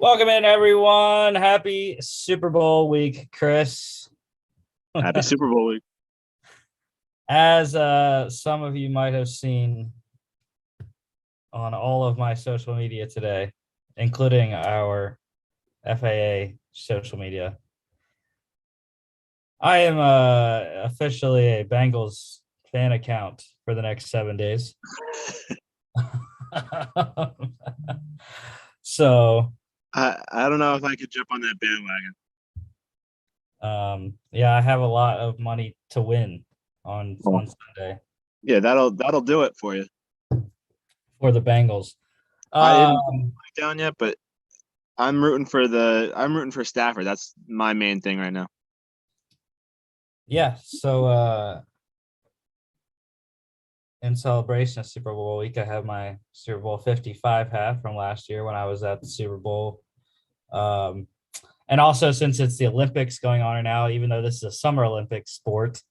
Welcome in, everyone. Happy Super Bowl week, Chris. Happy Super Bowl week. As some of you might have seen on all of my social media today, including our FAA social media, I am officially a Bengals fan account for the next 7 days. So I don't know if I could jump on that bandwagon. yeah, I have a lot of money to win on Sunday. Yeah, that'll do it for you. For the Bengals. I didn't down yet, but I'm rooting for Stafford. That's my main thing right now. Yeah, so in celebration of Super Bowl week, I have my Super Bowl 55 hat from last year when I was at the Super Bowl. And also, since it's the Olympics going on right now, even though this is a Summer Olympics sport,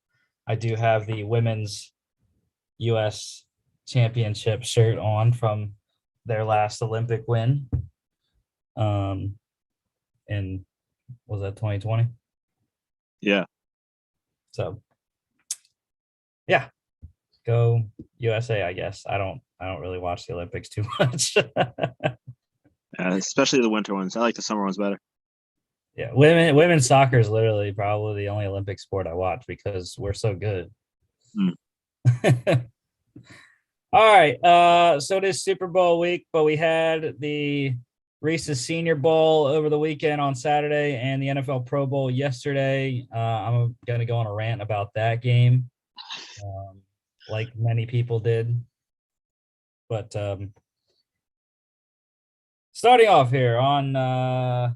I do have the women's U.S. championship shirt on from their last Olympic win. In was that 2020? Yeah. So, yeah, go USA. I guess I don't really watch the Olympics too much. Especially the winter ones. I like the summer ones better. Yeah, women's soccer is literally probably the only Olympic sport I watch because we're so good. All right, so it is Super Bowl week, but we had the Reese's Senior Bowl over the weekend on Saturday and the NFL Pro Bowl yesterday. I'm going to go on a rant about that game, like many people did. But starting off here on the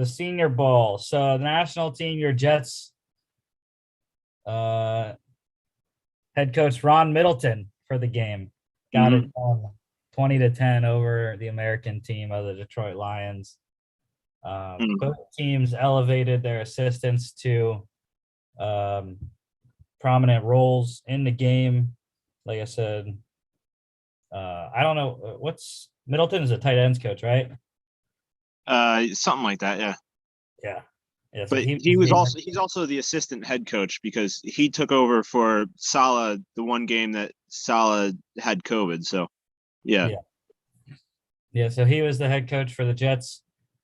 Senior Bowl. So the national team, your Jets head coach Ron Middleton for the game got it done 20-10 over the American team of the Detroit Lions. Both teams elevated their assistants to prominent roles in the game. Like I said, I don't know what's Middleton is a tight ends coach, right? Something like that, yeah. Yeah. Yeah, so but he's also the assistant head coach because he took over for Saleh the one game that Saleh had COVID. So, yeah. Yeah, so he was the head coach for the Jets.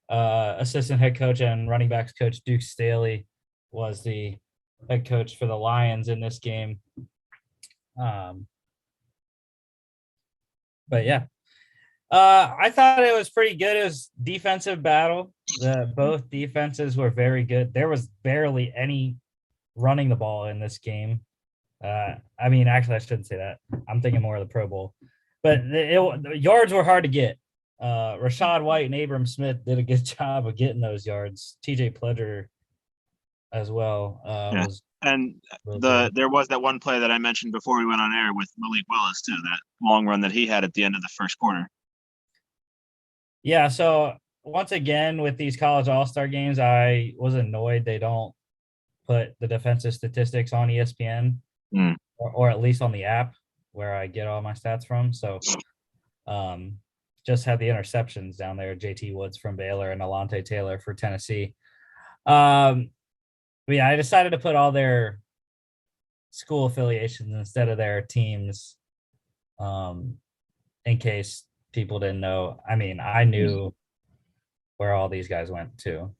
Assistant head coach and running backs coach Duke Staley was the head coach for the Lions in this game. But yeah, I thought it was pretty good. It was defensive battle. Both defenses were very good. There was barely any running the ball in this game. I mean, actually, I shouldn't say that. I'm thinking more of the Pro Bowl. But the yards were hard to get. Rachaad White and Abram Smith did a good job of getting those yards. TJ Pledger as well. There was that one play that I mentioned before we went on air with Malik Willis too, that long run that he had at the end of the first quarter. Yeah, so once again with these college all-star games, I was annoyed they don't put the defensive statistics on ESPN or at least on the app where I get all my stats from. So just had the interceptions down there, JT Woods from Baylor and Alontae Taylor for Tennessee. But yeah, I decided to put all their school affiliations instead of their teams in case people didn't know. I mean, I knew where all these guys went to.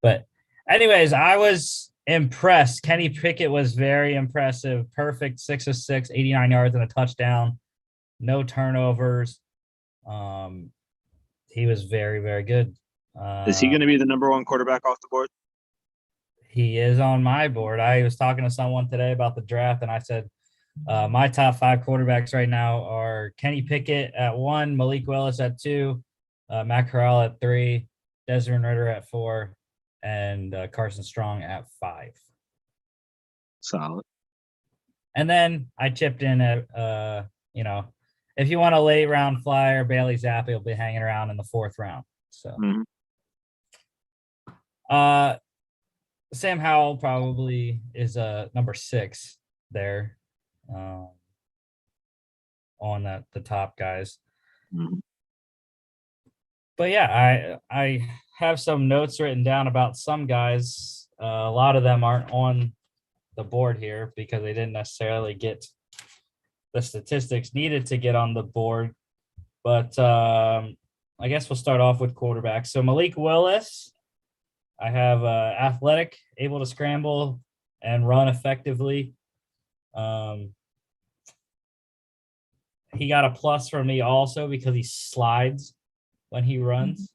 But anyways, I was impressed. Kenny Pickett was very impressive. Perfect 6 of 6, 89 yards and a touchdown. No turnovers. He was very, very good. Is he going to be the number one quarterback off the board? He is on my board. I was talking to someone today about the draft, and I said my top 5 quarterbacks right now are Kenny Pickett at 1, Malik Willis at 2, Matt Corral at 3, Desmond Ridder at 4, and Carson Strong at 5. Solid. And then I chipped in at, if you want a late round flyer, Bailey Zappi will be hanging around in the 4th round. So, Sam Howell probably is number 6 there on the top guys. Mhm. But yeah, I have some notes written down about some guys. A lot of them aren't on the board here because they didn't necessarily get the statistics needed to get on the board. But I guess we'll start off with quarterbacks. So Malik Willis, I have athletic, able to scramble and run effectively. He got a plus from me also because he slides when he runs,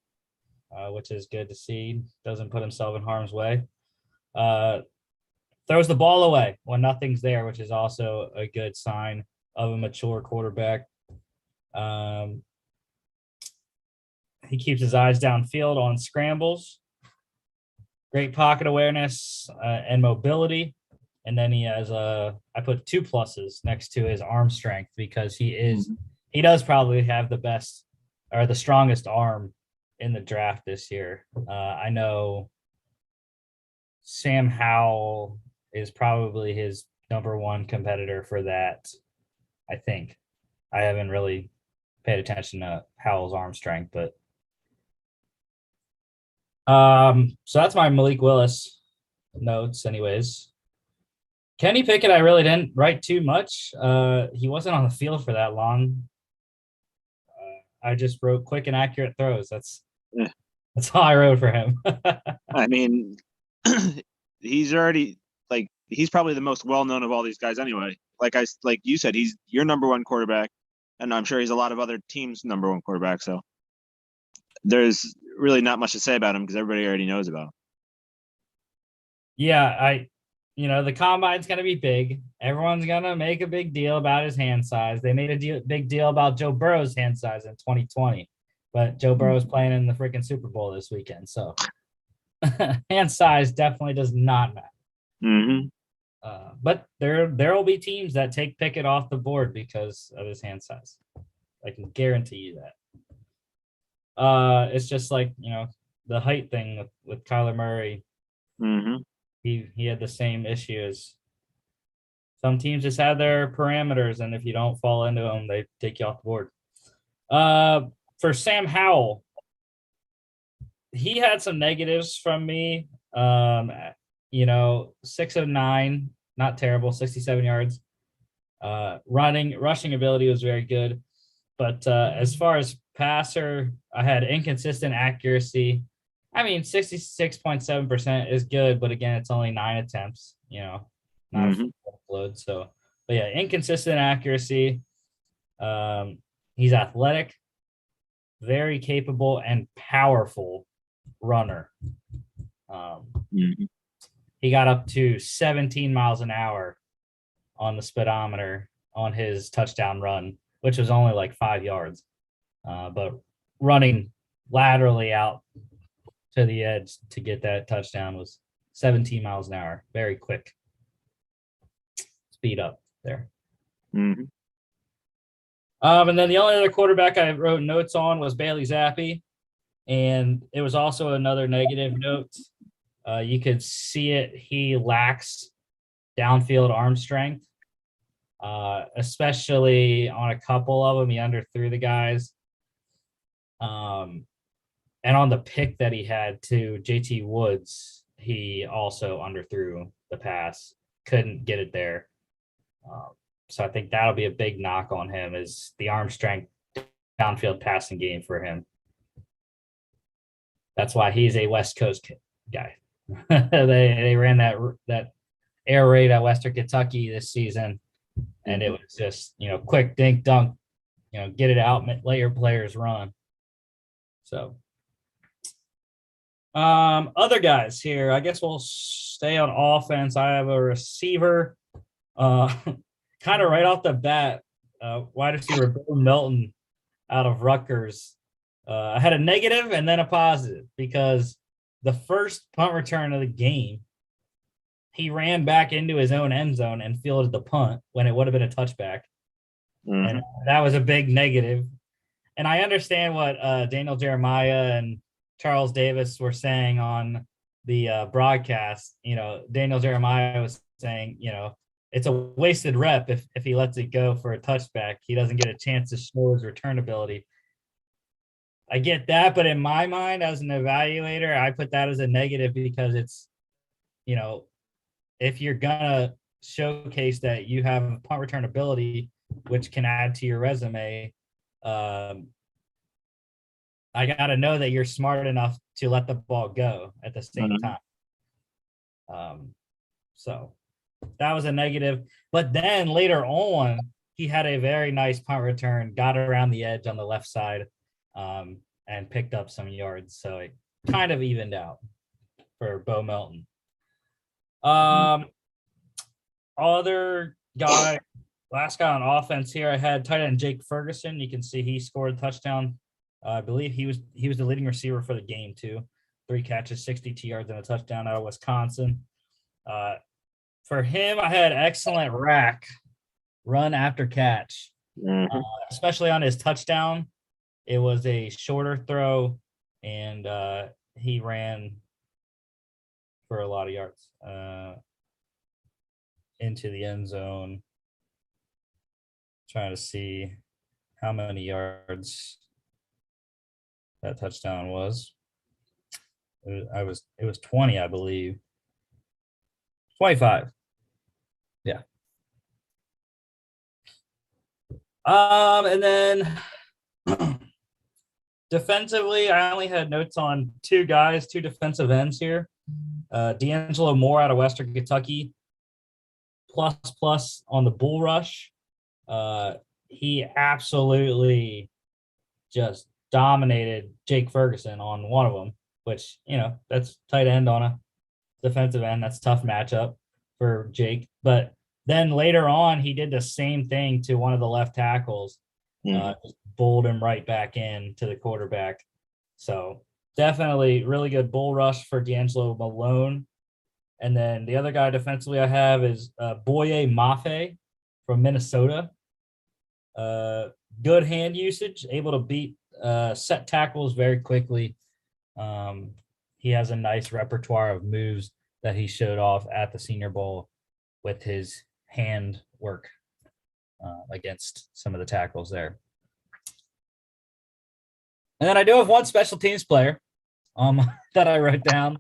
which is good to see. Doesn't put himself in harm's way. Throws the ball away when nothing's there, which is also a good sign of a mature quarterback. He keeps his eyes downfield on scrambles. Great pocket awareness and mobility. And then he has I put 2 pluses next to his arm strength because he does probably have the best or the strongest arm in the draft this year. I know Sam Howell is probably his number 1 competitor for that. I think I haven't really paid attention to Howell's arm strength, but so that's my Malik Willis notes anyways. Kenny Pickett, I really didn't write too much. He wasn't on the field for that long. I just wrote quick and accurate throws. That's all I wrote for him. I mean, he's probably the most well-known of all these guys anyway. Like you said, he's your number 1 quarterback, and I'm sure he's a lot of other teams' number 1 quarterback. So there's really not much to say about him because everybody already knows about him. Yeah, the combine's going to be big. Everyone's going to make a big deal about his hand size. They made a big deal about Joe Burrow's hand size in 2020, but Joe Burrow's playing in the freaking Super Bowl this weekend. So hand size definitely does not matter. Mm-hmm. But there will be teams that take Pickett off the board because of his hand size. I can guarantee you that. It's just like, the height thing with Kyler Murray. Mm-hmm. He had the same issues. Some teams just have their parameters, and if you don't fall into them, they take you off the board. For Sam Howell, he had some negatives from me. 6 of 9, not terrible, 67 yards. Rushing ability was very good. But as far as passer, I had inconsistent accuracy. I mean, 66.7% is good, but again, it's only 9 attempts, not a full load. So, but yeah, inconsistent accuracy. He's athletic, very capable and powerful runner. He got up to 17 miles an hour on the speedometer on his touchdown run, which was only like 5 yards. But running laterally out to the edge to get that touchdown was 17 miles an hour. Very quick. Speed up there. Mm-hmm. And then the only other quarterback I wrote notes on was Bailey Zappi. And it was also another negative note. You could see it. He lacks downfield arm strength, especially on a couple of them. He underthrew the guys. And on the pick that he had to JT Woods, he also underthrew the pass, couldn't get it there. So I think that'll be a big knock on him is the arm strength downfield passing game for him. That's why he's a West Coast guy. They ran that air raid at Western Kentucky this season, and it was just quick dink dunk, get it out, let your players run. So other guys here, I guess we'll stay on offense. I have a receiver, kind of right off the bat, wide receiver Bill Melton out of Rutgers. I had a negative and then a positive because the first punt return of the game, he ran back into his own end zone and fielded the punt when it would have been a touchback. Mm-hmm. And that was a big negative. And I understand what Daniel Jeremiah and Charles Davis were saying on the broadcast. Daniel Jeremiah was saying, it's a wasted rep if he lets it go for a touchback. He doesn't get a chance to show his return ability. I get that, but in my mind, as an evaluator, I put that as a negative because it's, if you're gonna showcase that you have punt return ability, which can add to your resume, I got to know that you're smart enough to let the ball go at the same time. So that was a negative. But then later on, he had a very nice punt return, got around the edge on the left side, and picked up some yards. So it kind of evened out for Bo Melton. Other guy, last guy on offense here, I had tight end Jake Ferguson. You can see he scored a touchdown. I believe he was the leading receiver for the game too. 3 catches, 62 yards, and a touchdown out of Wisconsin. For him, I had excellent rack, run after catch, especially on his touchdown. It was a shorter throw, and he ran for a lot of yards into the end zone. Trying to see how many yards that touchdown was. It was 20, I believe. 25. Yeah. And then defensively, I only had notes on 2 guys, 2 defensive ends here. D'Angelo Moore out of Western Kentucky, plus on the bull rush. He absolutely just dominated Jake Ferguson on one of them, which, that's tight end on a defensive end. That's a tough matchup for Jake. But then later on, he did the same thing to one of the left tackles, just bowled him right back in to the quarterback. So definitely really good bull rush for D'Angelo Malone. And then the other guy defensively I have is Boye Mafe from Minnesota. Good hand usage, able to beat set tackles very quickly. He has a nice repertoire of moves that he showed off at the Senior Bowl with his hand work against some of the tackles there. And then I do have one special teams player that I wrote down.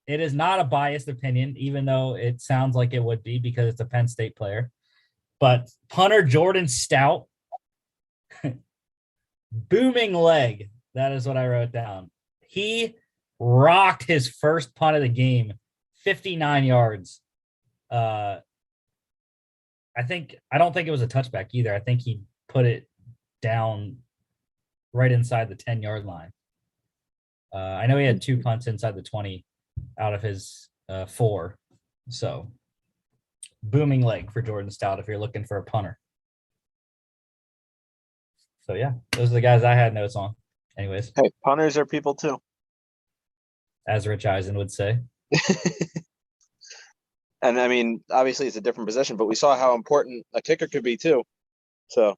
It is not a biased opinion, even though it sounds like it would be because it's a Penn State player. But punter Jordan Stout, booming leg. That is what I wrote down. He rocked his first punt of the game, 59 yards. I don't think it was a touchback either. I think he put it down right inside the 10-yard line. I know he had 2 punts inside the 20 out of his 4. So booming leg for Jordan Stout if you're looking for a punter. So yeah, those are the guys I had notes on. Anyways. Hey, punters are people too. As Rich Eisen would say. And I mean, obviously it's a different position, but we saw how important a kicker could be too. So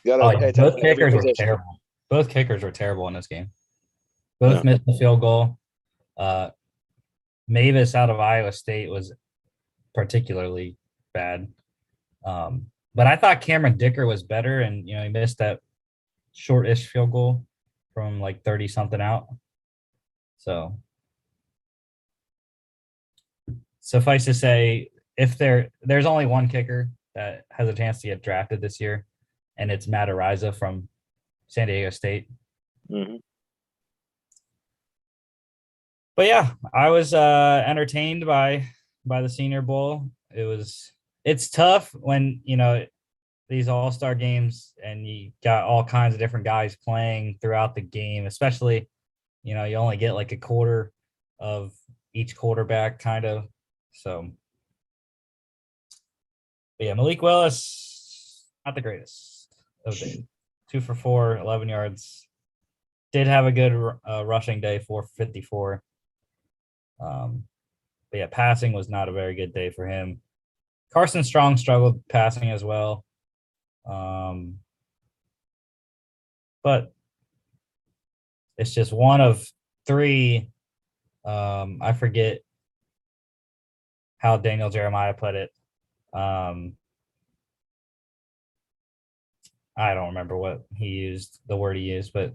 you gotta pay attention both to every kickers were position. terrible. Both kickers were terrible in this game. Both missed the field goal. Mavis out of Iowa State was particularly bad. But I thought Cameron Dicker was better, and he missed that short-ish field goal from like 30-something out. So suffice to say, if there's only one kicker that has a chance to get drafted this year, and it's Matt Ariza from San Diego State. Mm-hmm. But yeah, I was entertained by the Senior Bowl. It's tough when these all-star games and you got all kinds of different guys playing throughout the game, especially you only get like a quarter of each quarterback kind of. So but yeah, Malik Willis, not the greatest of days. 2 for 4, 11 yards. Did have a good rushing day, 454. But yeah, passing was not a very good day for him. Carson Strong struggled passing as well. But it's just one of 3. I forget how Daniel Jeremiah put it. I don't remember what he used, the word he used, but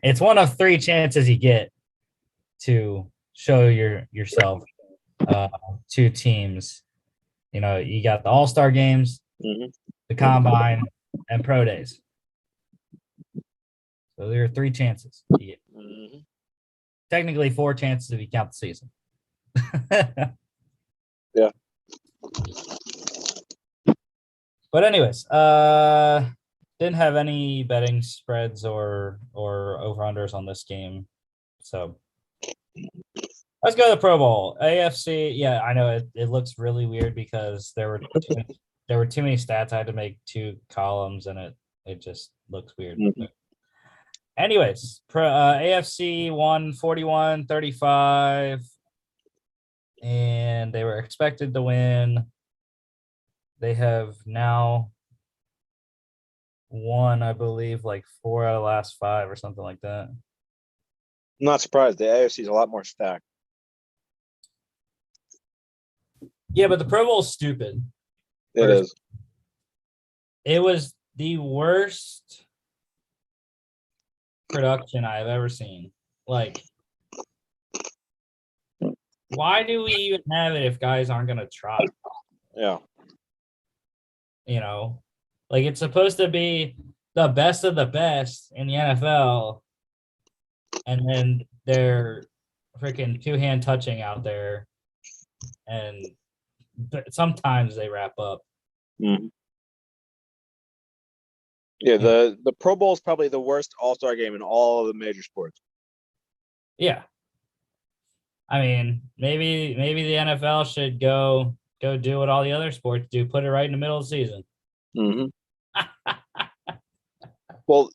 it's one of 3 chances you get to show yourself to teams. You know, you got the All-Star games, Mhm. the combine, and pro days. So there are 3 chances. You get. Mhm. Technically 4 chances if you count the season. Yeah. But anyways, didn't have any betting spreads or over-unders on this game. So let's go to the Pro Bowl. AFC, yeah, I know it looks really weird because there were too many stats. I had to make 2 columns and it just looks weird. Mhm. Anyways, AFC won 41-35, and they were expected to win. They have now won, I believe, like 4 out of the last 5 or something like that. I'm not surprised. The AFC is a lot more stacked. Yeah, but the Pro Bowl is stupid. It is. It was the worst production I've ever seen. Like, why do we even have it if guys aren't going to try? Yeah. You know, like it's supposed to be the best of the best in the NFL, and then they're freaking 2-hand touching out there, and sometimes they wrap up. Mhm. Yeah, the Pro Bowl is probably the worst All-Star game in all of the major sports. Yeah. I mean, maybe the NFL should go do what all the other sports do, put it right in the middle of the season. Mm-hmm. Well,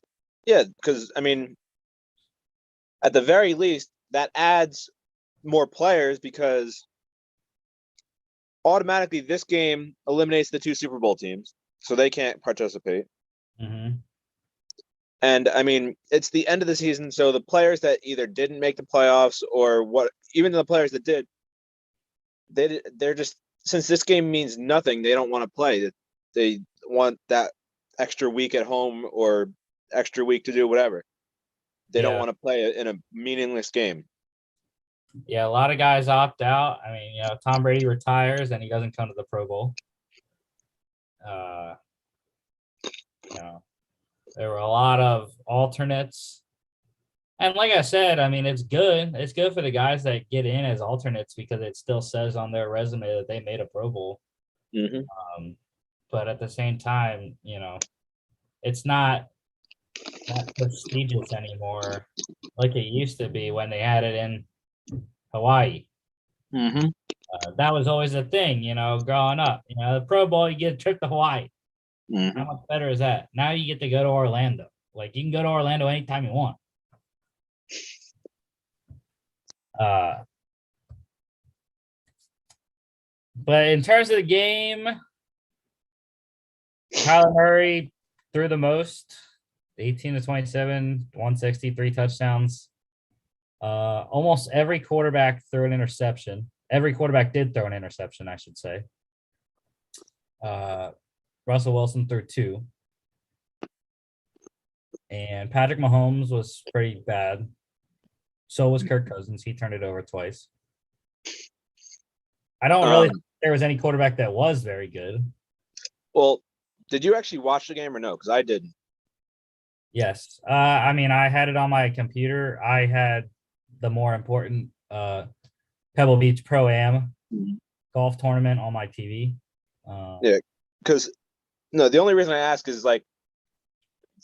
yeah, because I mean, at the very least, that adds more players because automatically this game eliminates the 2 Super Bowl teams, so they can't participate. Mm-hmm. And I mean, it's the end of the season, so the players that either didn't make the playoffs or what, even the players that did, they're just, since this game means nothing, they don't want to play. They want that extra week at home or extra week to do whatever. They don't Yeah. want to play in a meaningless game. Yeah, a lot of guys opt out. I mean, you know, Tom Brady retires and he doesn't come to the Pro Bowl. You know, there were a lot of alternates. And like I said, I mean, it's good. It's good for the guys that get in as alternates because it still says on their resume that they made a Pro Bowl. Mm-hmm. But at the same time, you know, it's not that prestigious anymore like it used to be when they had it in Hawaii. Mm-hmm. That was always a thing, you know, growing up. You know, the Pro Bowl, you get a trip to Hawaii. Mm-hmm. How much better is that? Now you get to go to Orlando. Like you can go to Orlando anytime you want. But in terms of the game, Kyler Murray threw the most, 18-27, 163 touchdowns. Almost every quarterback threw an interception. Every quarterback did throw an interception, I should say. Russell Wilson threw 2. And Patrick Mahomes was pretty bad. So was Kirk Cousins. He turned it over twice. I don't really think there was any quarterback that was very good. Well, did you actually watch the game or no? Because I didn't. Yes. I mean, I had it on my computer. I had the more important Pebble Beach Pro-Am golf tournament on my TV. Yeah, because no, the only reason I ask is like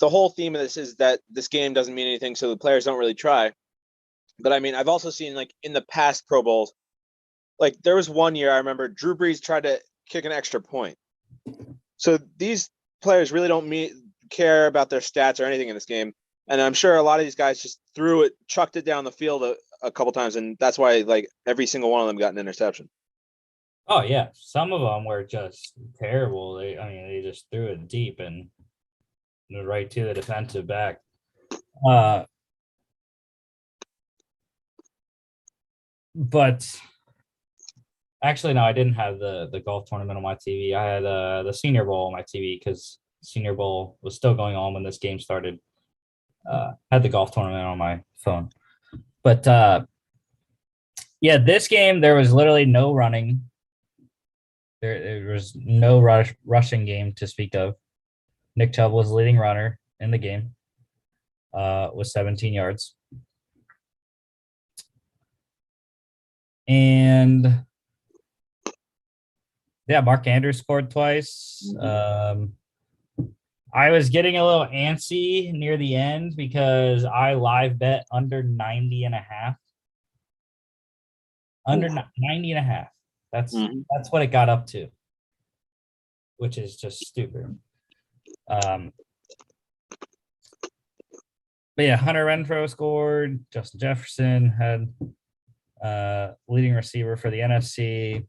the whole theme of this is that this game doesn't mean anything, so the players don't really try. But I mean, I've also seen like in the past Pro Bowls, like there was one year I remember Drew Brees tried to kick an extra point. So these players really don't care about their stats or anything in this game. And I'm sure a lot of these guys just threw it, chucked it down the field a couple times, and that's why like every single one of them got an interception. Oh yeah, some of them were just terrible. They just threw it deep and right to the defensive back. But actually, no, I didn't have the golf tournament on my TV. I had the Senior Bowl on my TV because Senior Bowl was still going on when this game started. Had the golf tournament on my phone. But yeah, this game, there was literally no running. There was no rushing game to speak of. Nick Chubb was the leading runner in the game with 17 yards. And yeah, Mark Andrews scored twice. I was getting a little antsy near the end because I live bet under 90 and a half. Under 90 and a half. That's what it got up to, which is just stupid. But yeah, Hunter Renfrow scored. Justin Jefferson had leading receiver for the NFC.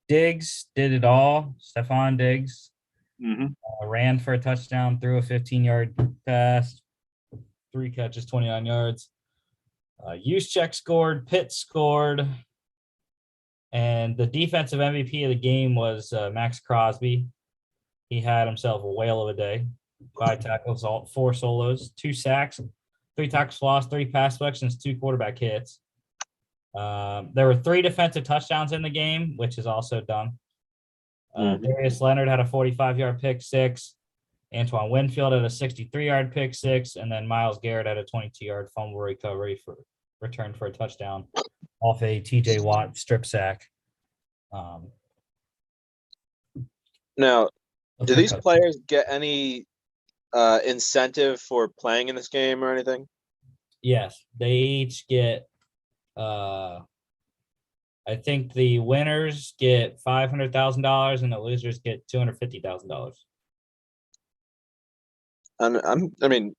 Diggs did it all. Stephon Diggs ran for a touchdown, threw a 15-yard pass, 3 catches, 29 yards. Juszczyk scored. Pitt scored. And the defensive MVP of the game was Max Crosby. He had himself a whale of a day. 5 tackles, 4 solos, 2 sacks, 3 tackles lost, 3 pass deflections, 2 quarterback hits. There were 3 defensive touchdowns in the game, which is also dumb. Darius Leonard had a 45-yard pick six. Antoine Winfield had a 63-yard pick six. And then Myles Garrett had a 22-yard fumble recovery for return for a touchdown off a TJ Watt strip sack. Now, do these players get any incentive for playing in this game or anything? Yes, they each get I think the winners get $500,000 and the losers get $250,000. I mean,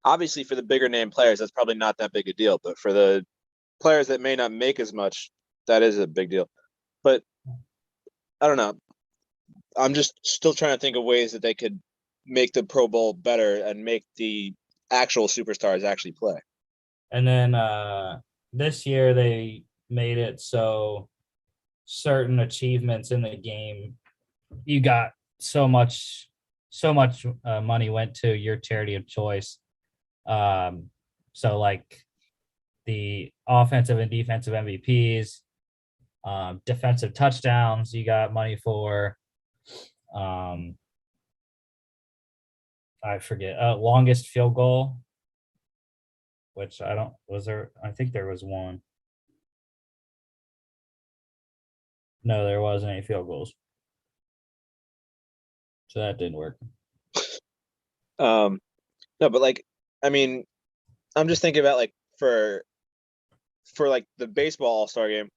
obviously for the bigger name players, that's probably not that big a deal. But for the players that may not make as much, that is a big deal. But I don't know. I'm just still trying to think of ways that they could make the Pro Bowl better and make the actual superstars actually play. And then this year they made it so certain achievements in the game, you got so much money went to your charity of choice. So like the offensive and defensive MVPs, defensive touchdowns, you got money for. I forget longest field goal, which I think there was one. No, there wasn't any field goals. So that didn't work. No, but like, I mean, I'm just thinking about like for like the baseball All-Star game,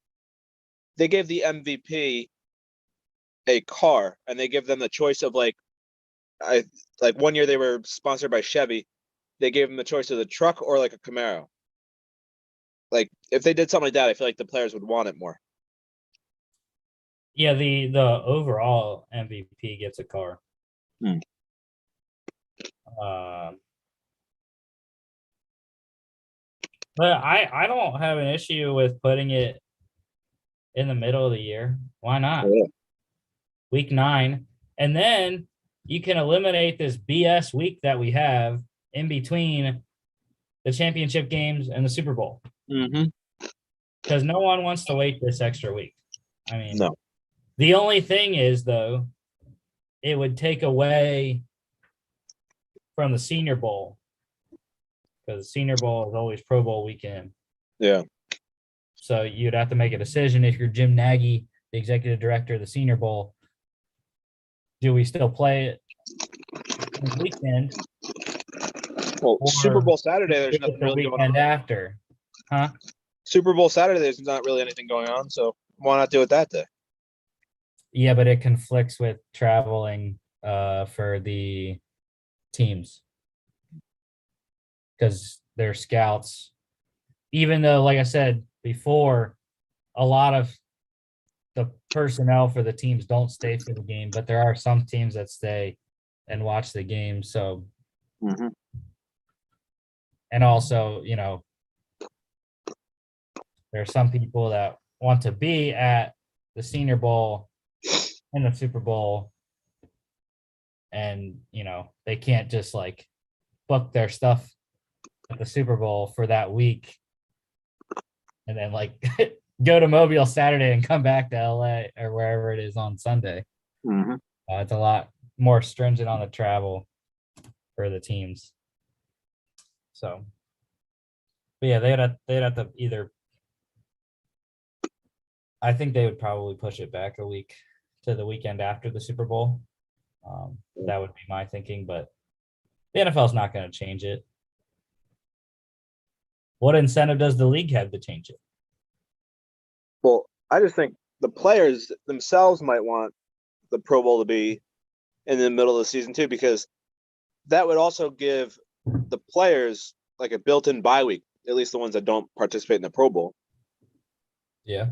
they gave the MVP a car and they give them the choice of like one year they were sponsored by Chevy. They gave them the choice of the truck or like a Camaro. Like if they did something like that, I feel like the players would want it more. Yeah, the overall MVP gets a car. But I don't have an issue with putting it in the middle of the year. Why not? Yeah. Week 9. And then you can eliminate this BS week that we have in between the championship games and the Super Bowl. Because no one wants to wait this extra week. I mean, no. The only thing is, though, it would take away from the Senior Bowl. Because the Senior Bowl is always Pro Bowl weekend. Yeah. So you'd have to make a decision if you're Jim Nagy, the executive director of the Senior Bowl. Do we still play it this weekend? Well, Super Bowl Saturday, there's nothing really going on. After, huh? Super Bowl Saturday, there's not really anything going on, so why not do it that day? Yeah, but it conflicts with traveling for the teams because they're scouts. Even though, like I said before, a lot of the personnel for the teams don't stay for the game, but there are some teams that stay and watch the game. So, and also, you know, there are some people that want to be at the Senior Bowl in the Super Bowl, and they can't just like book their stuff at the Super Bowl for that week and then like go to Mobile Saturday and come back to LA or wherever it is on Sunday. Mm-hmm. It's a lot more stringent on the travel for the teams. So, but yeah, they'd have to either. I think they would probably push it back a week to the weekend after the Super Bowl. That would be my thinking, but the NFL is not going to change it. What incentive does the league have to change it? Well, I just think the players themselves might want the Pro Bowl to be in the middle of the season too, because that would also give the players like a built-in bye week, at least the ones that don't participate in the Pro Bowl. Yeah.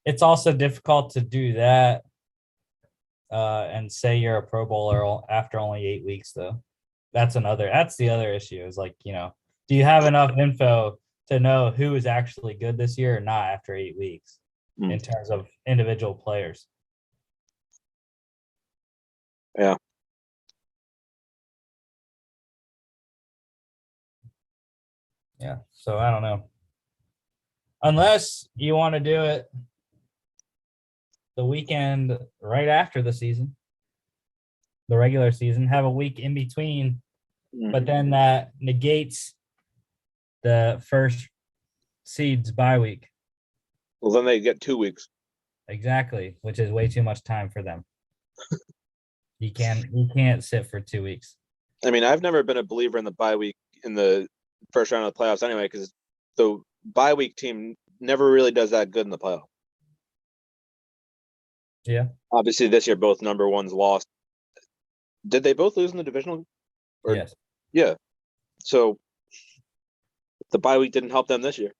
It's also difficult to do that and say you're a Pro Bowler after only 8 weeks, though. That's the other issue is like, do you have enough info to know who is actually good this year or not after 8 weeks in terms of individual players? Yeah. Yeah. So I don't know. Unless you want to do it the weekend right after the season, the regular season, have a week in between, but then that negates the first seeds bye week. Well, then they get 2 weeks. Exactly, which is way too much time for them. You can't sit for 2 weeks. I mean, I've never been a believer in the bye week in the first round of the playoffs anyway, because the bye week team never really does that good in the playoff. Yeah. Obviously, this year both number ones lost. Did they both lose in the divisional? Yes. Yeah. So the bye week didn't help them this year.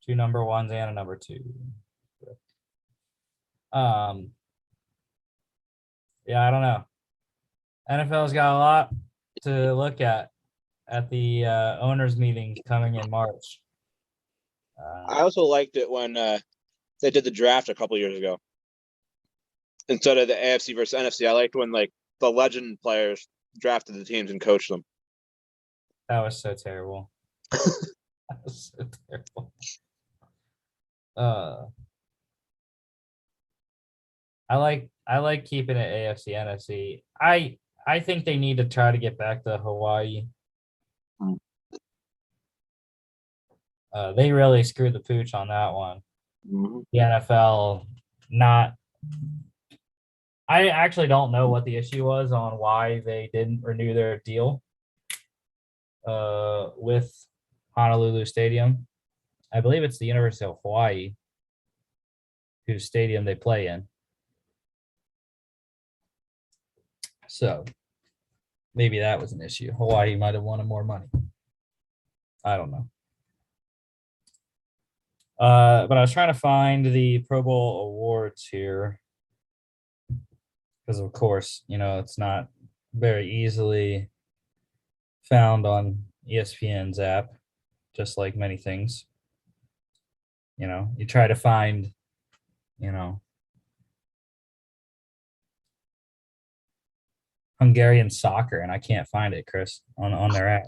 2 number ones and a number 2. Yeah, I don't know. NFL's got a lot to look at the owners meeting coming in March. I also liked it when they did the draft a couple years ago. Instead of the AFC versus NFC, I liked when like the legend players drafted the teams and coached them. That was so terrible. That was so terrible. I like keeping it AFC NFC. I think they need to try to get back to Hawaii. They really screwed the pooch on that one. The NFL not. I actually don't know what the issue was on why they didn't renew their deal with Honolulu Stadium. I believe it's the University of Hawaii whose stadium they play in. So maybe that was an issue. Hawaii might have wanted more money. I don't know. But I was trying to find the Pro Bowl awards here because, of course, it's not very easily found on ESPN's app, just like many things. You try to find, Hungarian soccer, and I can't find it, Chris, on their app,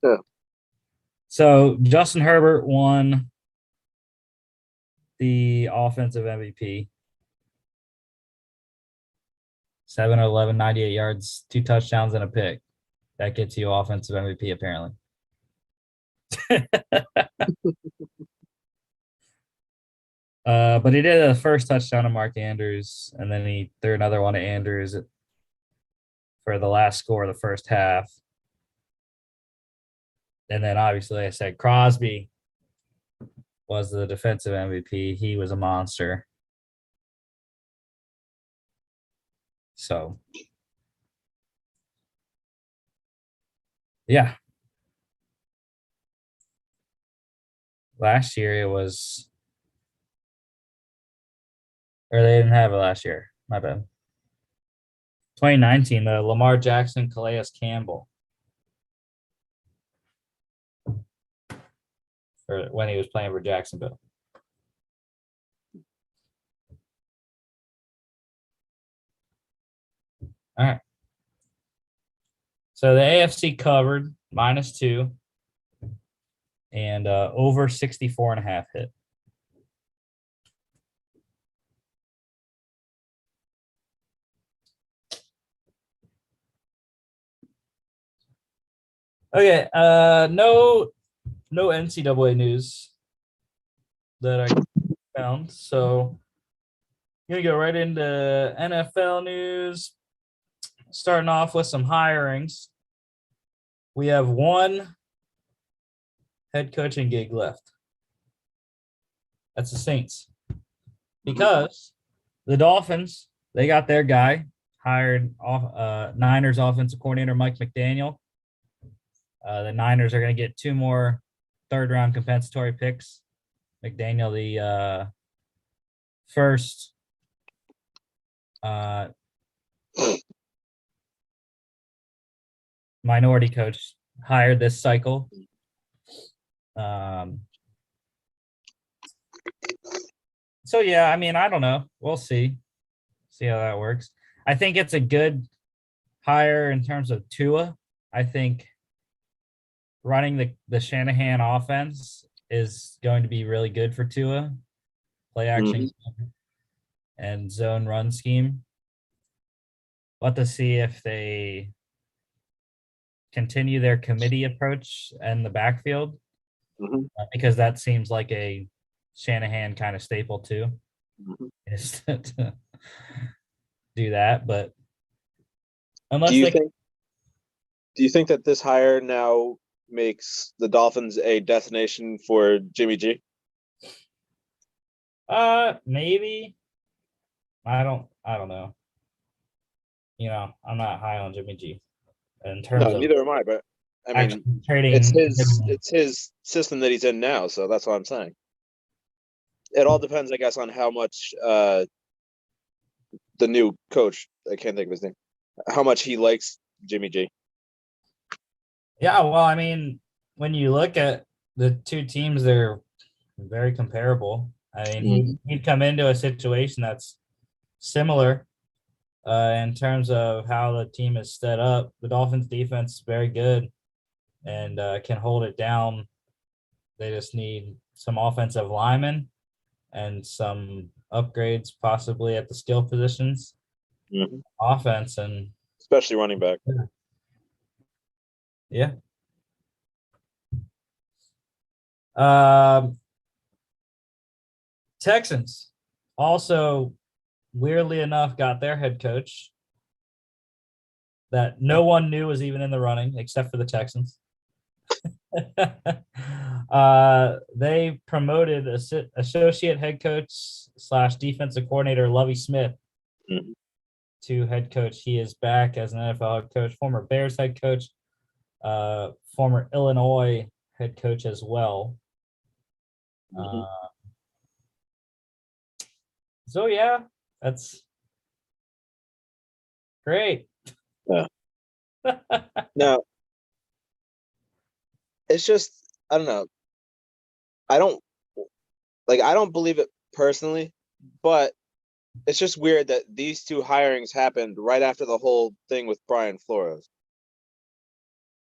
Yeah. So Justin Herbert won the offensive MVP. 7 of 11, 98 yards, 2 touchdowns, and a pick. That gets you offensive MVP, apparently. But he did a first touchdown to Mark Andrews, and then he threw another one to Andrews for the last score of the first half. And then, obviously, like I said, Crosby was the defensive MVP. He was a monster. So, yeah. Last year it was, or they didn't have it last year. My bad. 2019, the Lamar Jackson, Calais Campbell. For when he was playing for Jacksonville. All right. So the AFC covered -2 and over 64.5 hit. Okay, no NCAA news that I found. So I'm gonna go right into NFL news. Starting off with some hirings. We have one head coaching gig left. That's the Saints. Because the Dolphins, they got their guy, hired Niners offensive coordinator Mike McDaniel. The Niners are going to get 2 more third-round compensatory picks. McDaniel, the first minority coach hired this cycle. So, yeah, I mean, I don't know. We'll see how that works. I think it's a good hire in terms of Tua. I think running the Shanahan offense is going to be really good for Tua. Play action and zone run scheme. Let us see if they continue their committee approach in the backfield, because that seems like a Shanahan kind of staple too. Is to do that, but unless do you think that this hire now makes the Dolphins a destination for Jimmy G? Maybe. I don't know. I'm not high on Jimmy G in terms of neither am I, but I mean, trading. It's his system that he's in now, so that's what I'm saying. It all depends, I guess, on how much the new coach, I can't think of his name, how much he likes Jimmy G. Yeah, well, I mean, when you look at the two teams, they're very comparable. I mean, he'd come into a situation that's similar in terms of how the team is set up. The Dolphins' defense is very good and can hold it down. They just need some offensive linemen and some upgrades possibly at the skill positions. Offense and especially running back. Yeah. Texans also, weirdly enough, got their head coach that no one knew was even in the running except for the Texans. They promoted associate head coach / defensive coordinator Lovie Smith to head coach. He is back as an NFL head coach, former Bears head coach, former Illinois head coach as well. So yeah, that's great. Yeah. Now, it's just, I don't know. I don't believe it personally, but it's just weird that these two hirings happened right after the whole thing with Brian Flores.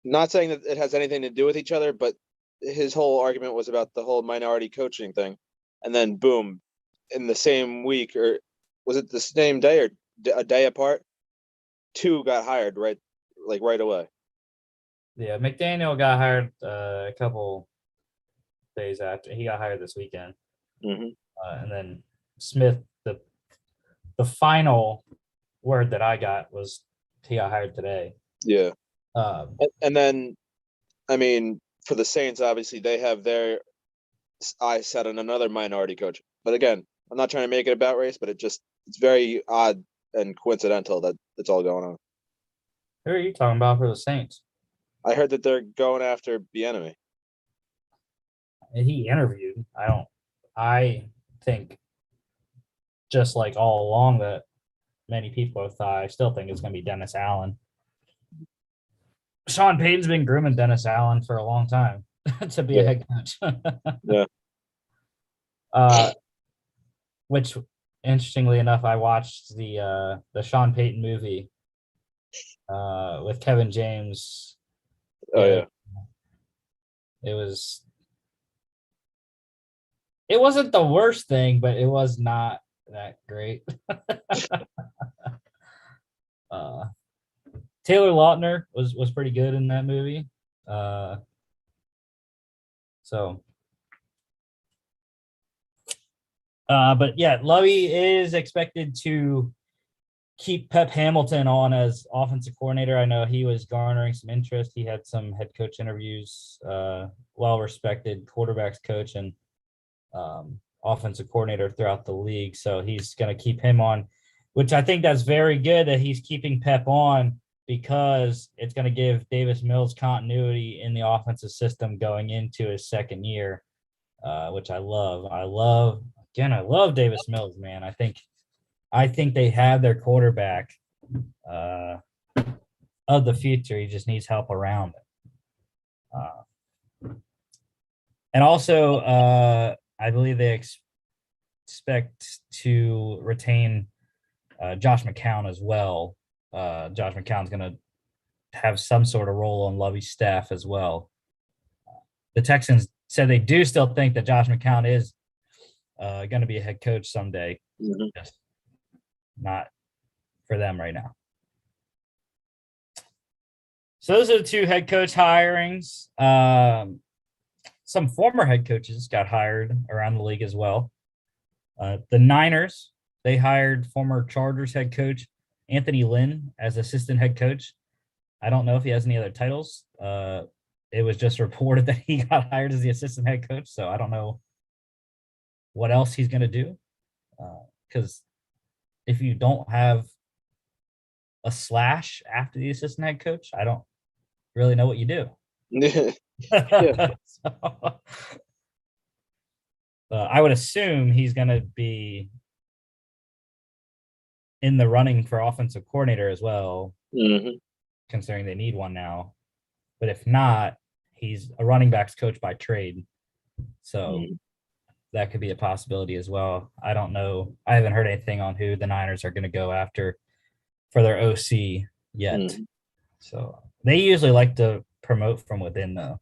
Not saying that it has anything to do with each other, but his whole argument was about the whole minority coaching thing. And then boom, in the same week, or was it the same day or a day apart, 2 got hired right away. Yeah, McDaniel got hired a couple days after. He got hired this weekend. And then Smith, the final word that I got was he got hired today. Yeah. And then, I mean, for the Saints, obviously, they have their eyes set on another minority coach. But again, I'm not trying to make it about race, but it's very odd and coincidental that it's all going on. Who are you talking about for the Saints? I heard that they're going after Bieniemy. He interviewed. I think just like all along that many people have thought, I still think it's going to be Dennis Allen. Sean Payton's been grooming Dennis Allen for a long time to be a head coach. Which, interestingly enough, I watched the Sean Payton movie with Kevin James. Oh yeah. It wasn't the worst thing, but it was not that great. Taylor Lautner was pretty good in that movie. But yeah, Lovie is expected to keep Pep Hamilton on as offensive coordinator. I know he was garnering some interest. He had some head coach interviews, well-respected quarterbacks coach and offensive coordinator throughout the league. So he's going to keep him on, which I think that's very good that he's keeping Pep on, because it's going to give Davis Mills continuity in the offensive system going into his second year, which I love. I love Davis Mills, man. I think they have their quarterback of the future. He just needs help around it. And also, I believe they expect to retain Josh McCown as well. Josh McCown's going to have some sort of role on Lovie's staff as well. The Texans said they do still think that Josh McCown is going to be a head coach someday. Mm-hmm. Just not for them right now. So those are the two head coach hirings. Some former head coaches got hired around the league as well. The Niners, they hired former Chargers head coach Anthony Lynn as assistant head coach. I don't know if he has any other titles. It was just reported that he got hired as the assistant head coach, so I don't know what else he's going to do. Because if you don't have a slash after the assistant head coach, I don't really know what you do. Yeah. So, I would assume he's going to be in the running for offensive coordinator as well, Mm-hmm. considering they need one now. But if not, he's a running backs coach by trade. So that could be a possibility as well. I don't know. I haven't heard anything on who the Niners are going to go after for their OC yet. Mm-hmm. So they usually like to promote from within, though,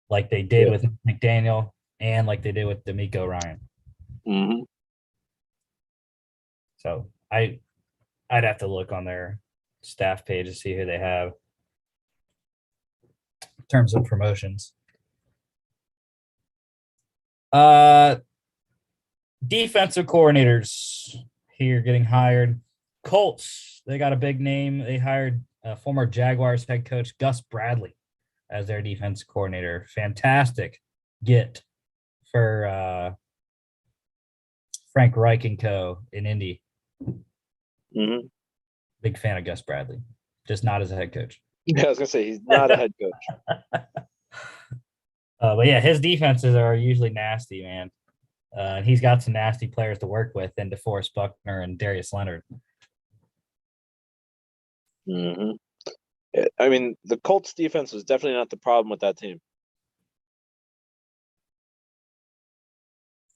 like they did with McDaniel and like they did with D'Amico Ryan. Mm-hmm. So I'd have to look on their staff page to see who they have in terms of promotions. Defensive coordinators here getting hired. Colts, they got a big name. They hired former Jaguars head coach Gus Bradley as their defense coordinator. Fantastic get for Frank Reich and co. in Indy. Mm-hmm. Big fan of Gus Bradley, just not as a head coach. Yeah, I was gonna say he's not a head coach. But yeah, his defenses are usually nasty, man. He's got some nasty players to work with in DeForest Buckner and Darius Leonard. Mm-hmm. I mean, the Colts defense was definitely not the problem with that team.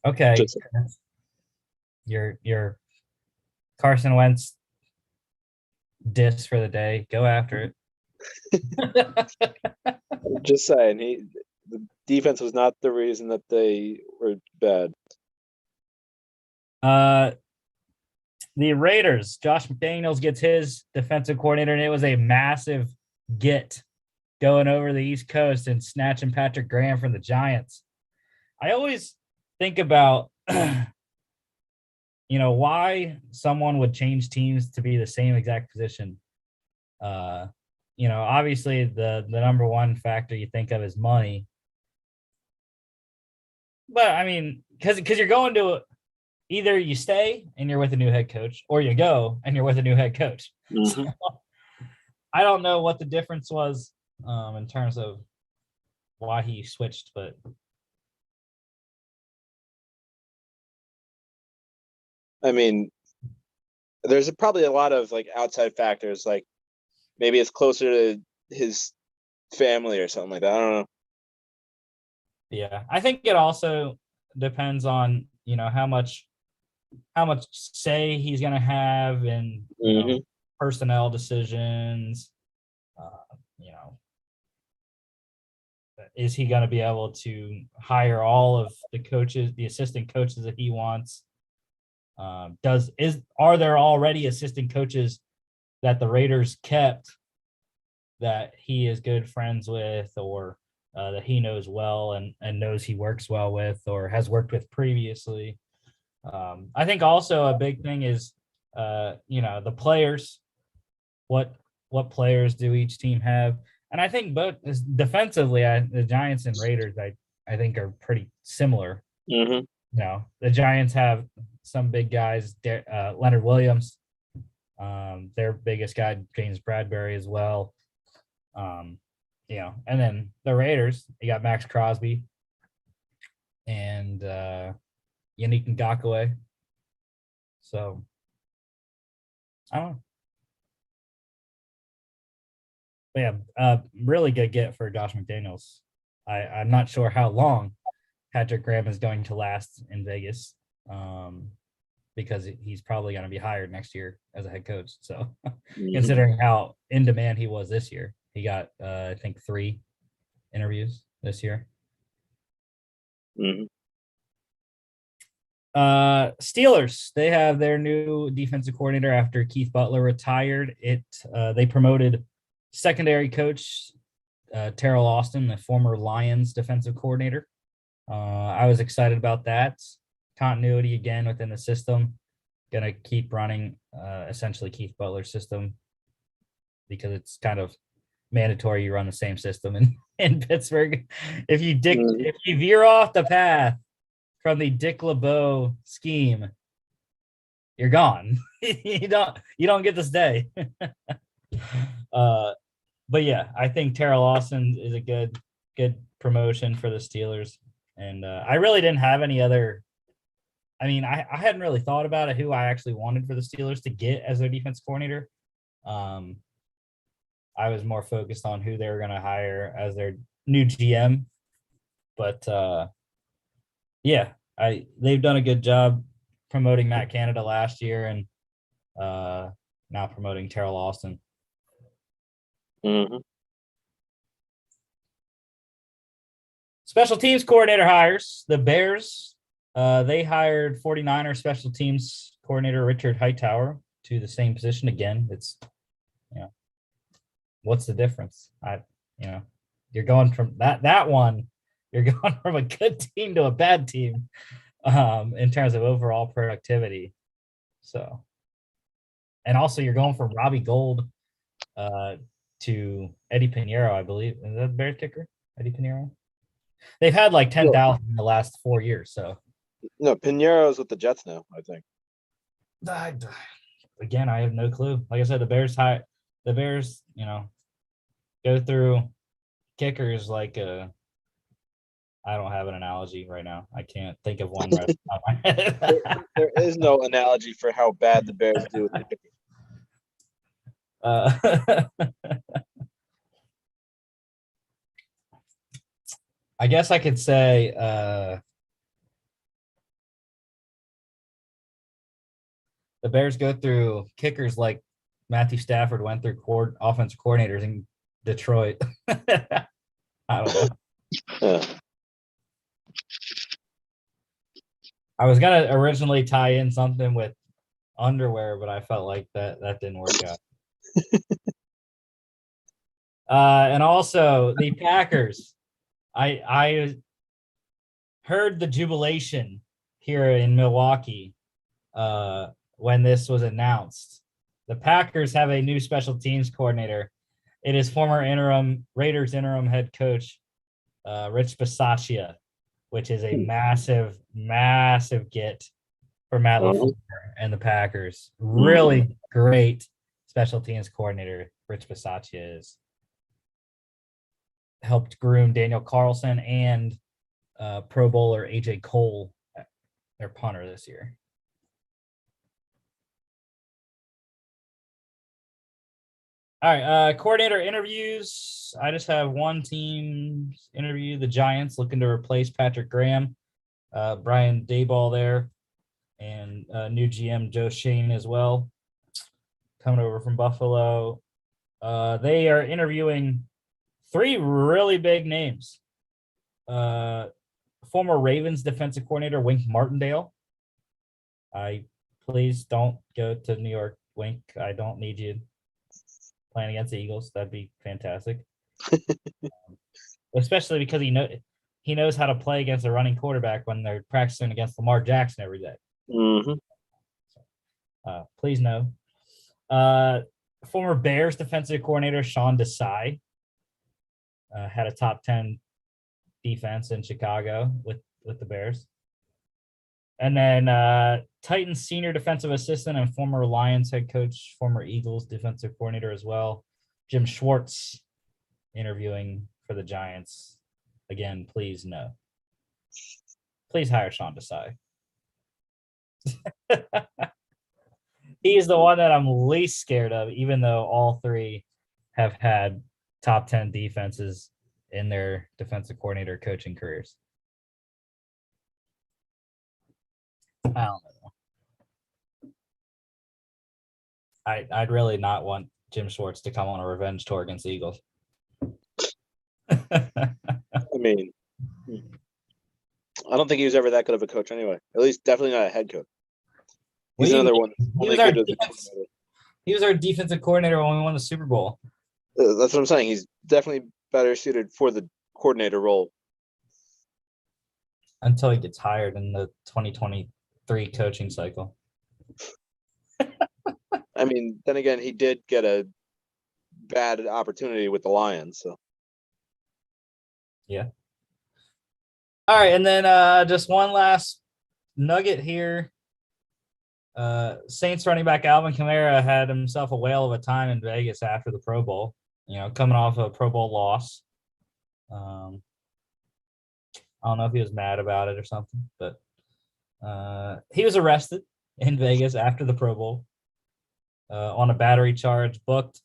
Okay, Just- your Carson Wentz diss for the day. Go after it. Just saying, the defense was not the reason that they were bad. The Raiders, Josh McDaniels gets his defensive coordinator, and it was a massive get going over the East Coast and snatching Patrick Graham from the Giants. I always think about, why someone would change teams to be the same exact position. Obviously the number one factor you think of is money. But I mean, because you're going to either you stay and you're with a new head coach, or you go and you're with a new head coach. Mm-hmm. So, I don't know what the difference was in terms of why he switched, but I mean, there's probably a lot of like outside factors, like maybe it's closer to his family or something like that. I don't know. yeah, I think it also depends on how much say he's gonna have, and personnel decisions. You know, is he going to be able to hire all of the coaches, the assistant coaches that he wants? Are there already assistant coaches that the Raiders kept that he is good friends with, or that he knows well and knows he works well with, or has worked with previously? I think also a big thing is, the players. What players do each team have? And I think both defensively, the Giants and Raiders, I think are pretty similar. Mm-hmm. The Giants have some big guys, Leonard Williams, their biggest guy, James Bradbury as well. And then the Raiders, you got Max Crosby and Yannick Ngakoue. So I don't know. But yeah, really good get for Josh McDaniels. I'm not sure how long Patrick Graham is going to last in Vegas, because he's probably going to be hired next year as a head coach. So considering how in demand he was this year, he got, I think, 3 interviews this year. Mm-hmm. Steelers, they have their new defensive coordinator after Keith Butler retired. They promoted secondary coach Terrell Austin, the former Lions defensive coordinator. I was excited about that. Continuity again within the system. Gonna keep running essentially Keith Butler's system, because it's kind of mandatory you run the same system in Pittsburgh. If you veer off the path from the Dick LeBeau scheme, you're gone. you don't get to stay. But yeah, I think Terrell Austin is a good promotion for the Steelers. And I really didn't have any other. I mean, I hadn't really thought about it, who I actually wanted for the Steelers to get as their defense coordinator. I was more focused on who they were going to hire as their new GM. But yeah, they've done a good job promoting Matt Canada last year, and now promoting Terrell Austin. Mm-hmm. Special teams coordinator hires. The Bears, they hired 49er special teams coordinator Richard Hightower to the same position again. It's, what's the difference? You're going from that one, you're going from a good team to a bad team, in terms of overall productivity. So, and also you're going from Robbie Gould to Eddie Pinheiro, I believe. Is that the Bears kicker? Eddie Pinheiro? They've had like 10,000 in the last 4 years. So no, Pinheiro's with the Jets now, I think. Again, I have no clue. Like I said, the Bears, go through kickers like I don't have an analogy right now. I can't think of one right off my head. There is no analogy for how bad the Bears do with the kicker. I guess I could say the Bears go through kickers like Matthew Stafford went through offensive coordinators in Detroit. I don't know. Yeah. I was gonna originally tie in something with underwear, but I felt like that didn't work out. And also the Packers. I heard the jubilation here in Milwaukee when this was announced. The Packers have a new special teams coordinator. It is former Raiders interim head coach Rich Bisaccia, which is a massive, massive get for Matt LaFleur and the Packers. Really great special teams coordinator Rich Bisaccia is. Helped groom Daniel Carlson and Pro Bowler AJ Cole, their punter this year. All right, coordinator interviews. I just have one team interview, the Giants, looking to replace Patrick Graham. Brian Daboll there, and new GM Joe Shane as well. coming over from Buffalo. They are interviewing 3 really big names. Former Ravens defensive coordinator Wink Martindale. Please don't go to New York, Wink. I don't need you playing against the Eagles. That'd be fantastic. Especially because he knows how to play against a running quarterback when they're practicing against Lamar Jackson every day. Mm-hmm. Please no. Former Bears defensive coordinator Sean Desai had a top 10 defense in Chicago with the Bears. And then Titans senior defensive assistant and former Lions head coach, former Eagles defensive coordinator as well, Jim Schwartz, interviewing for the Giants. Again, please no. Please hire Sean Desai. He is the one that I'm least scared of, even though all 3 have had top 10 defenses in their defensive coordinator coaching careers. I don't know. I'd really not want Jim Schwartz to come on a revenge tour against the Eagles. I mean, I don't think he was ever that good of a coach anyway. At least definitely not a head coach. He's another one. He was our defensive coordinator when we won the Super Bowl. That's what I'm saying. He's definitely better suited for the coordinator role. Until he gets hired in the 2023 coaching cycle. I mean, then again, he did get a bad opportunity with the Lions. So. Yeah. All right, and then just one last nugget here. Saints running back Alvin Kamara had himself a whale of a time in Vegas after the Pro Bowl, coming off a Pro Bowl loss. I don't know if he was mad about it or something, but he was arrested in Vegas after the Pro Bowl on a battery charge, booked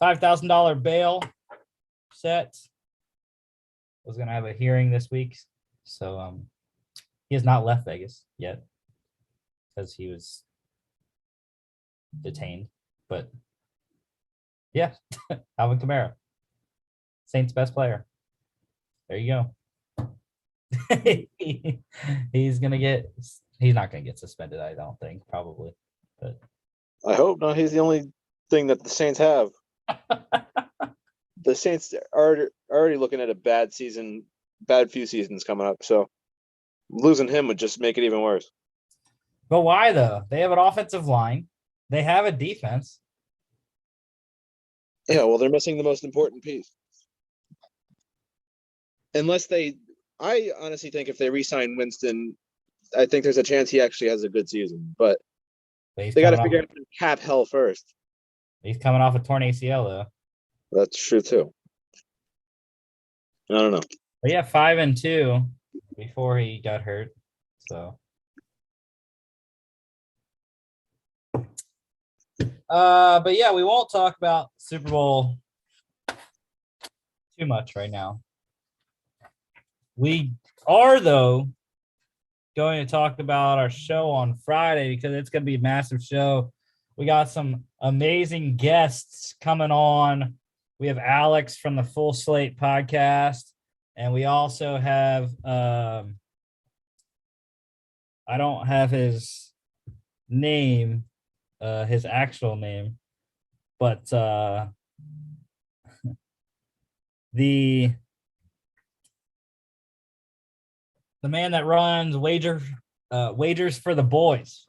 $5,000 bail set. Was going to have a hearing this week. So he has not left Vegas yet because he was detained. But yeah, Alvin Kamara, Saints' best player. There you go. He's not gonna get suspended, I don't think, probably. But I hope not. He's the only thing that the Saints have. The Saints are already looking at a bad few seasons coming up. So losing him would just make it even worse. But why though? They have an offensive line. They have a defense. Yeah, well, they're missing the most important piece. I honestly think if they re-sign Winston, I think there's a chance he actually has a good season. But they got to figure out cap hell first. He's coming off a torn ACL though. That's true too. I don't know. But yeah, 5-2 before he got hurt. So but yeah, we won't talk about Super Bowl too much right now. We are, though, going to talk about our show on Friday because it's going to be a massive show. We got some amazing guests coming on. We have Alex from the Full Slate podcast, and we also have I don't have his name, his actual name, but the man that runs Wagers for the Boys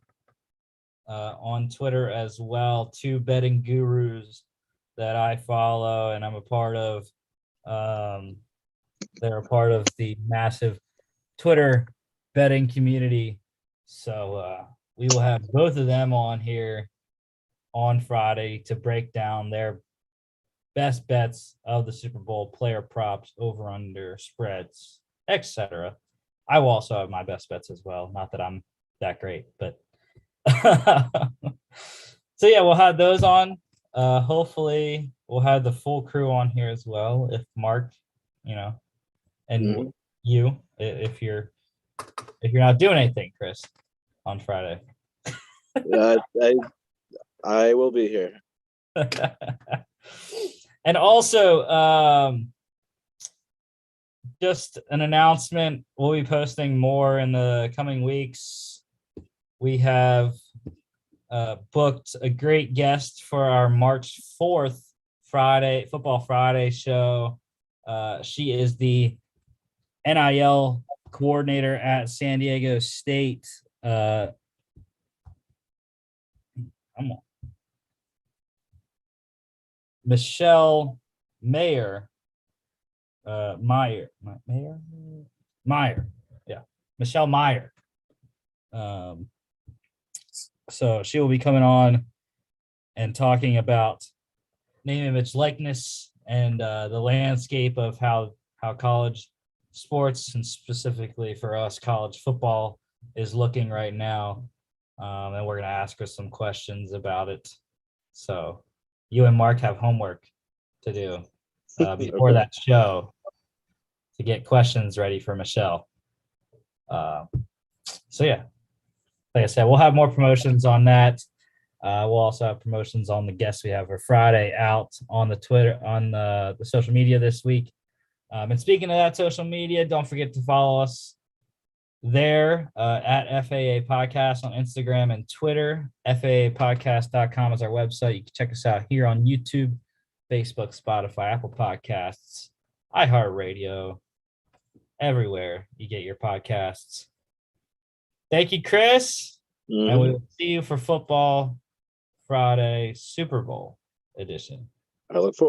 on Twitter as well. 2 betting gurus that I follow and I'm a part of. They're a part of the massive Twitter betting community. So we will have both of them on here on Friday to break down their best bets of the Super Bowl, player props, over under spreads, etc. I will also have my best bets as well. Not that I'm that great, but so yeah, we'll have those on. Hopefully we'll have the full crew on here as well. If Mark, and you, if you're not doing anything, Chris, on Friday. I will be here. And also, just an announcement. We'll be posting more in the coming weeks. We have booked a great guest for our March 4th Football Friday show. She is the NIL coordinator at San Diego State. Michelle Meyer. Meyer. Yeah. Michelle Meyer. So she will be coming on and talking about name, image, likeness, and the landscape of how college sports, and specifically for us, college football, is looking right now. And we're going to ask her some questions about it. So you and Mark have homework to do before Okay. that show to get questions ready for Michelle. So yeah, like I said, we'll have more promotions on that. We'll also have promotions on the guests we have for Friday out on the Twitter, on the social media this week. And speaking of that social media, don't forget to follow us there at FAA Podcast on Instagram and Twitter. FAApodcast.com is our website. You can check us out here on YouTube, Facebook, Spotify, Apple Podcasts, iHeartRadio, everywhere you get your podcasts. Thank you, Chris. And we will see you for Football Friday Super Bowl edition. I look forward.